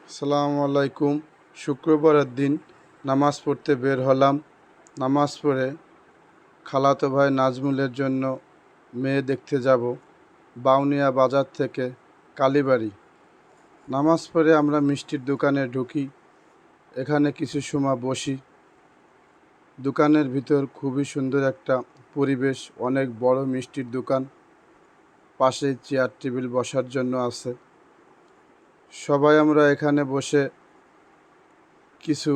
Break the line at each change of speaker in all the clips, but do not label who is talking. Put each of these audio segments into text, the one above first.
আসসালামু আলাইকুম। শুক্রবারের দিন নামাজ পড়তে বের হলাম। নামাজ পড়ে খালাতো ভাই নাজমুলের জন্য মেয়ে দেখতে যাব বাউনিয়া বাজার থেকে কালীবাড়ি। নামাজ পড়ে আমরা মিষ্টির দোকানে ঢুকি। এখানে কিছু সময় বসি। দোকানের ভিতর খুবই সুন্দর একটা পরিবেশ, অনেক বড় মিষ্টির দোকান, পাশেই চেয়ার টেবিল বসার জন্য আছে। সবাই আমরা এখানে বসে কিছু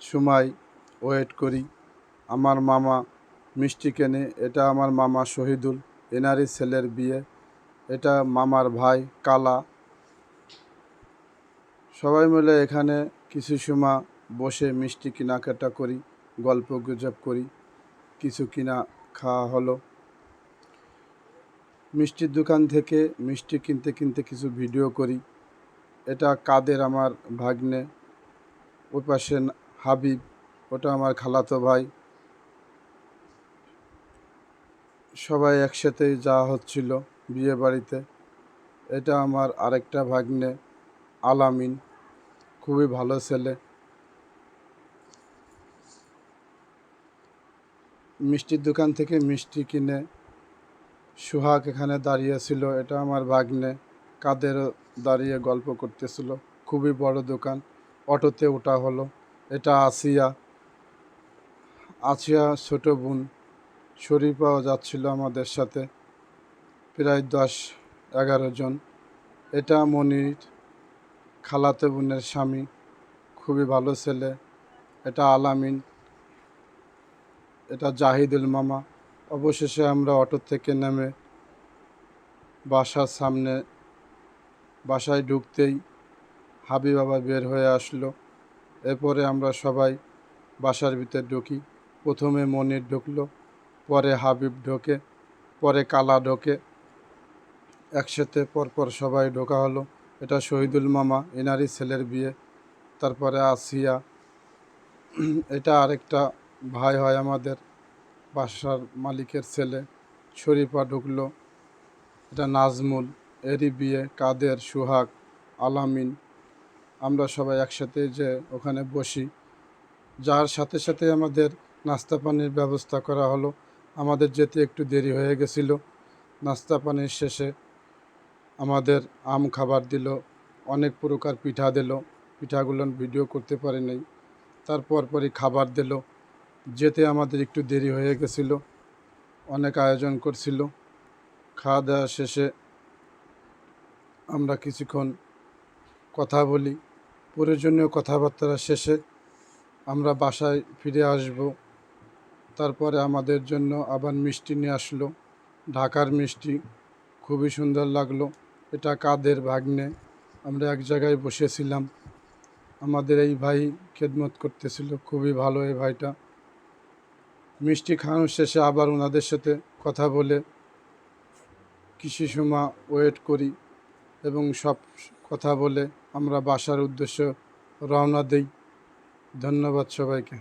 সময় ওয়েট করি। আমার মামা মিষ্টি কেনে। এটা আমার মামা শহীদুল, এনারই ছেলের বিয়ে। এটা মামার ভাই কালা। সবাই মিলে এখানে কিছু সময় বসে মিষ্টি কেনাকাটা করি, গল্প গুজব করি, কিছু কিনা খাওয়া হলো। মিষ্টির দোকান থেকে মিষ্টি কিনতে কিনতে কিছু ভিডিও করি। এটা কাদের আমার ভাগ্নে, ওই পাশে হাবিব, ওটা আমার খালাতো ভাই। সবাই একসাথেই যাওয়া হচ্ছিল বিয়ে বাড়িতে। এটা আমার আরেকটা ভাগ্নে আলামিন, খুবই ভালো ছেলে। মিষ্টির দোকান থেকে মিষ্টি কিনে সোহাগ এখানে দাঁড়িয়েছিল। এটা আমার ভাগ্নে কাদেরও দাঁড়িয়ে গল্প করতেছিল। খুবই বড় দোকান। অটোতে ওঠা হলো। এটা আসিয়া, ছোট বোন শরীফাও যাচ্ছিল আমাদের সাথে, প্রায় 10-11 জন। এটা মনির, খালাতো বোনের স্বামী, খুবই ভালো ছেলে। এটা আলামিন, এটা জাহিদুল মামা। অবশেষে আমরা অটো থেকে নেমে বাসায় ঢুকতেই হাবিব বাবা বের হয়ে আসলো। এরপরে আমরা সবাই বাসার ভিতর ঢুকি। প্রথমে মনির ঢুকলো, পরে হাবিব ঢোকে, পরে কালা ঢোকে। একসাথে পরপর সবাই ঢোকা হলো। এটা শহীদুল মামা, এনারই ছেলের বিয়ে। তারপরে আসিয়া, এটা আরেকটা ভাই হয় আমাদের, বাসার মালিকের ছেলে। শরীফা ঢুকলো, এটা নাজমুল, এরই বিয়ে। কাদের, সোহাগ, আলামিন, আমরা সবাই একসাথে যে ওখানে বসি। যার সাথে সাথে আমাদের নাস্তা পানির ব্যবস্থা করা হলো। আমাদের যেতে একটু দেরি হয়ে গেছিল। নাস্তা পানির শেষে আমাদের আম খাবার দিল, অনেক প্রকার পিঠা দিল। পিঠাগুলো ভিডিও করতে পারি নাই। পরই খাবার দিল। যেতে আমাদের একটু দেরি হয়ে গেছিল, অনেক আয়োজন করছিল। খাওয়া দাওয়া শেষে আমরা কিছুক্ষণ কথা বলি। প্রয়োজনীয় কথাবার্তা শেষে আমরা বাসায় ফিরে আসব। তারপরে আমাদের জন্য আবার মিষ্টি নিয়ে আসলো, ঢাকার মিষ্টি, খুবই সুন্দর লাগলো। এটা কাদের ভাগ্নে। আমরা এক জায়গায় বসেছিলাম। আমাদের এই ভাই খেদমত করতেছিল, খুবই ভালো এই ভাইটা। মিষ্টি খাওয়ানোর শেষে আবার ওনাদের সাথে কথা বলে কিছু সময় ওয়েট করি এবং সব কথা বলে আমরা বাসার উদ্দেশ্যে রওনা দেই। ধন্যবাদ সবাইকে।